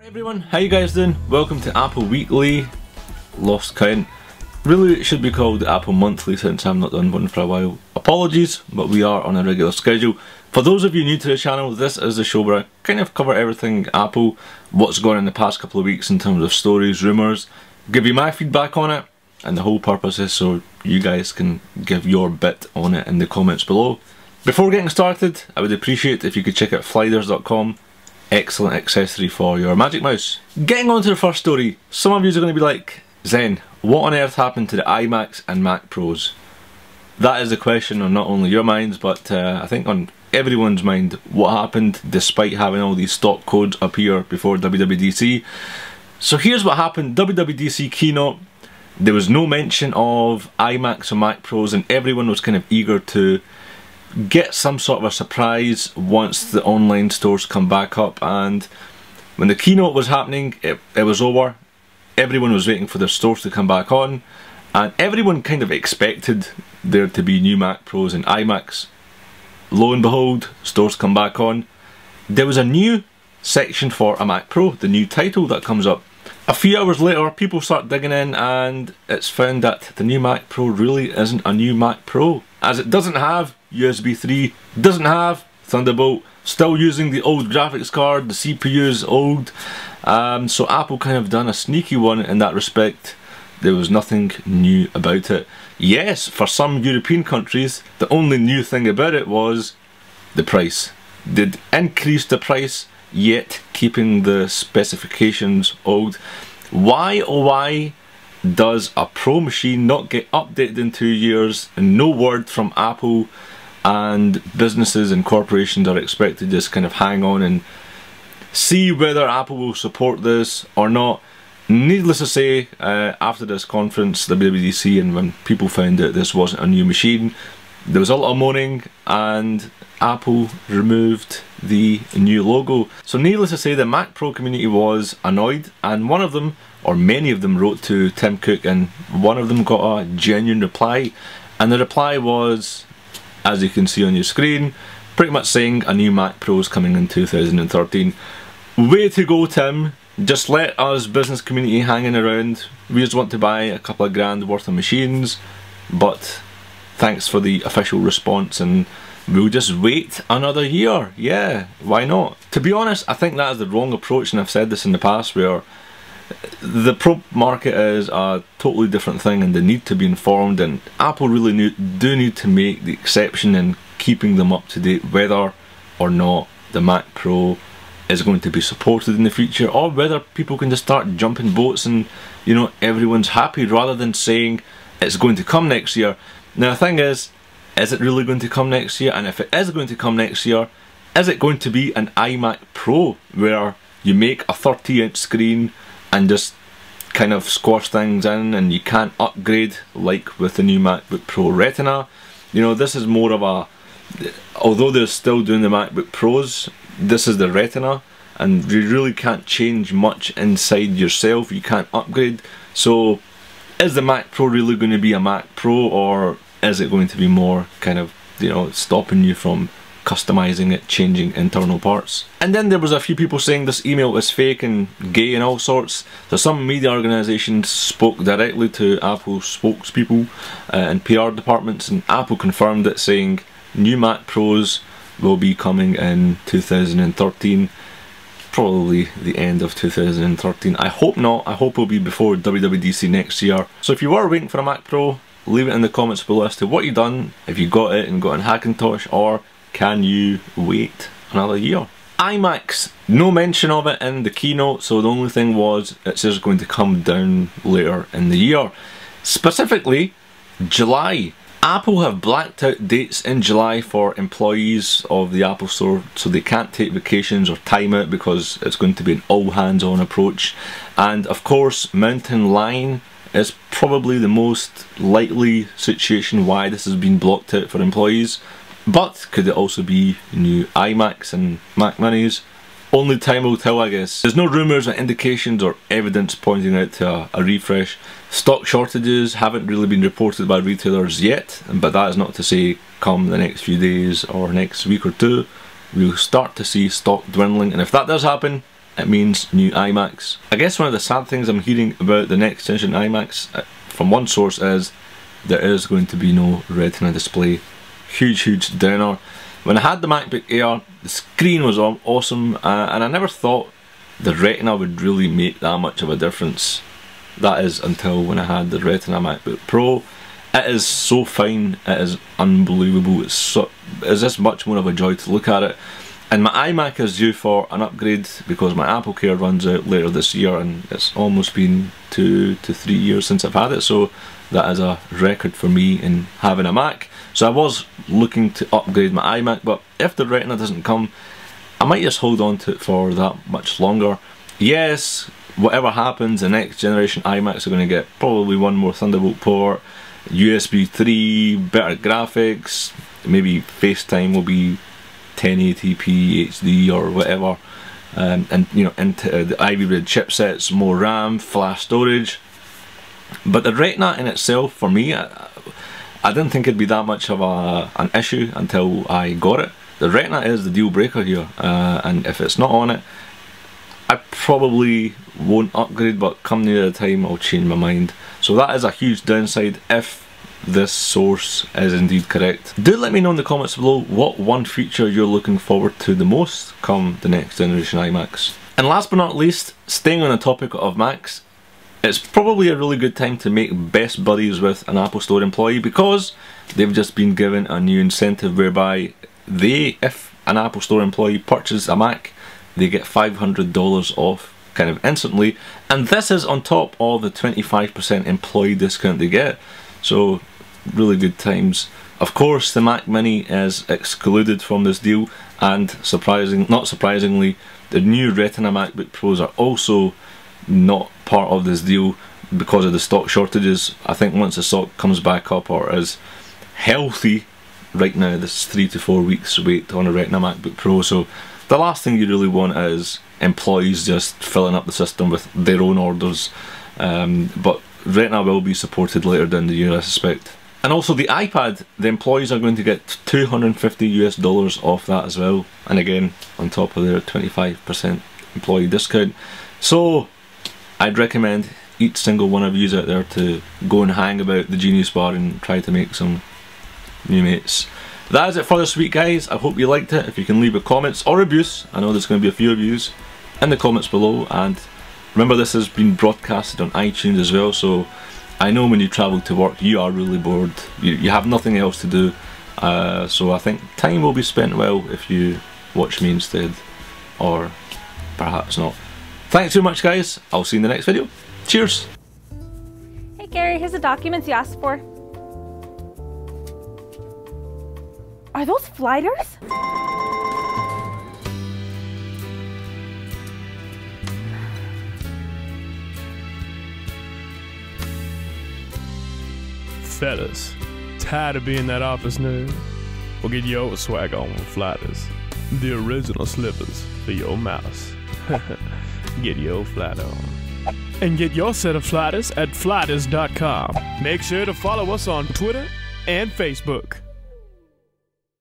Hey everyone, how you guys doing? Welcome to Apple Weekly. Lost count. Really, it should be called Apple Monthly since I've not done one for a while. Apologies, but we are on a regular schedule. For those of you new to the channel, this is the show where I kind of cover everything Apple, what's gone on in the past couple of weeks in terms of stories, rumours, give you my feedback on it, and the whole purpose is so you guys can give your bit on it in the comments below. Before getting started, I would appreciate if you could check out flyders.com. Excellent accessory for your Magic Mouse. Getting on to the first story, some of you are going to be like, Zen, what on earth happened to the iMacs and Mac Pros? That is the question on not only your minds, but I think on everyone's mind. What happened despite having all these stock codes appear before WWDC? So here's what happened. WWDC keynote, there was no mention of iMacs or Mac Pros, and everyone was kind of eager to get some sort of a surprise once the online stores come back up. And when the keynote was happening, it was over. Everyone was waiting for their stores to come back on, and everyone kind of expected there to be new Mac Pros and iMacs. Lo and behold, stores come back on. There was a new section for a Mac Pro, the new title that comes up. A few hours later, people start digging in, and it's found that the new Mac Pro really isn't a new Mac Pro, as it doesn't have USB 3, doesn't have Thunderbolt, still using the old graphics card, the CPU is old. So Apple kind of done a sneaky one in that respect. There was nothing new about it. Yes, for some European countries, the only new thing about it was the price. They'd increased the price, yet keeping the specifications old. Why, oh why, does a Pro machine not get updated in 2 years and no word from Apple, and businesses and corporations are expected to just kind of hang on and see whether Apple will support this or not? Needless to say, after this conference, the WWDC, and when people found out this wasn't a new machine, there was a lot of moaning, and Apple removed the new logo. So needless to say, the Mac Pro community was annoyed, and one of them, or many of them, wrote to Tim Cook, and one of them got a genuine reply, and the reply was, as you can see on your screen, pretty much saying a new Mac Pro is coming in 2013. Way to go, Tim. Just let us business community hanging around. We just want to buy a couple of grand worth of machines, but thanks for the official response, and we'll just wait another year. Yeah, why not? To be honest, I think that is the wrong approach, and I've said this in the past, where the Pro market is a totally different thing and they need to be informed, and Apple really do need to make the exception in keeping them up to date whether or not the Mac Pro is going to be supported in the future, or whether people can just start jumping boats and, you know, everyone's happy, rather than saying it's going to come next year. Now the thing is it really going to come next year? And if it is going to come next year, is it going to be an iMac Pro where you make a 30-inch screen and just kind of squash things in and you can't upgrade like with the new MacBook Pro Retina? You know, this is more of a, although they're still doing the MacBook Pros, this is the Retina, and you really can't change much inside yourself, you can't upgrade. So is the Mac Pro really going to be a Mac Pro, or is it going to be more kind of, you know, stopping you from customizing it, changing internal parts? And then there was a few people saying this email is fake and gay and all sorts. So some media organisations spoke directly to Apple spokespeople and PR departments, and Apple confirmed it, saying new Mac Pros will be coming in 2013, probably the end of 2013. I hope not. I hope it'll be before WWDC next year. So if you were waiting for a Mac Pro, leave it in the comments below as to what you've done, if you got it and got an Hackintosh, or can you wait another year? iMacs, no mention of it in the keynote, so the only thing was it's just going to come down later in the year. Specifically, July. Apple have blacked out dates in July for employees of the Apple Store, so they can't take vacations or time out because it's going to be an all hands on approach. And of course, Mountain Lion is probably the most likely situation why this has been blocked out for employees. But could it also be new iMacs and Mac Minis? Only time will tell, I guess. There's no rumours or indications or evidence pointing out to a refresh. Stock shortages haven't really been reported by retailers yet, but that is not to say come the next few days or next week or two we'll start to see stock dwindling, and if that does happen, it means new iMacs. I guess one of the sad things I'm hearing about the next generation iMacs from one source is there is going to be no Retina display. Huge downer. When I had the MacBook Air, the screen was awesome, and I never thought the Retina would really make that much of a difference. That is until when I had the Retina MacBook Pro. It is so fine, it is unbelievable, it's just much more of a joy to look at it. And my iMac is due for an upgrade because my Apple Care runs out later this year, and it's almost been 2 to 3 years since I've had it, so that is a record for me in having a Mac. So I was looking to upgrade my iMac, but if the Retina doesn't come, I might just hold on to it for that much longer. Yes, whatever happens, the next generation iMacs are going to get probably one more Thunderbolt port, USB 3, better graphics, maybe FaceTime will be 1080p HD or whatever, and you know, into the Ivy Bridge chipsets, more RAM, flash storage. But the Retina in itself, for me, I didn't think it'd be that much of an issue until I got it. The Retina is the deal breaker here, and if it's not on it, I probably won't upgrade, but come near the time I'll change my mind. So that is a huge downside if this source is indeed correct. Do let me know in the comments below what one feature you're looking forward to the most come the next generation iMacs. And last but not least, staying on the topic of Macs, it's probably a really good time to make best buddies with an Apple Store employee, because they've just been given a new incentive whereby if an Apple Store employee purchases a Mac, they get $500 off kind of instantly, and this is on top of the 25% employee discount they get. So really good times. Of course, the Mac Mini is excluded from this deal, and not surprisingly, the new Retina MacBook Pros are also not part of this deal because of the stock shortages. I think once the stock comes back up or is healthy, right now this 3 to 4 weeks wait on a Retina MacBook Pro, so the last thing you really want is employees just filling up the system with their own orders. But Retina will be supported later down the year, I suspect. And also the iPad, the employees are going to get $250 off that as well, and again on top of their 25% employee discount. So I'd recommend each single one of you out there to go and hang about the Genius Bar and try to make some new mates. That is it for this week, guys. I hope you liked it. If you can leave a comments or abuse, I know there's going to be a few reviews in the comments below. And remember, this has been broadcasted on iTunes as well, so I know when you travel to work you are really bored, you have nothing else to do, so I think time will be spent well if you watch me instead, or perhaps not. Thanks so much, guys. I'll see you in the next video. Cheers! Hey Gary, here's the documents you asked for. Are those flighters? Fellas, tired of being that office nerd? Well, get your swag on with Flighters, the original slippers for your mouse. Get your flight on. And get your set of Flighters at Flighters.com. Make sure to follow us on Twitter and Facebook.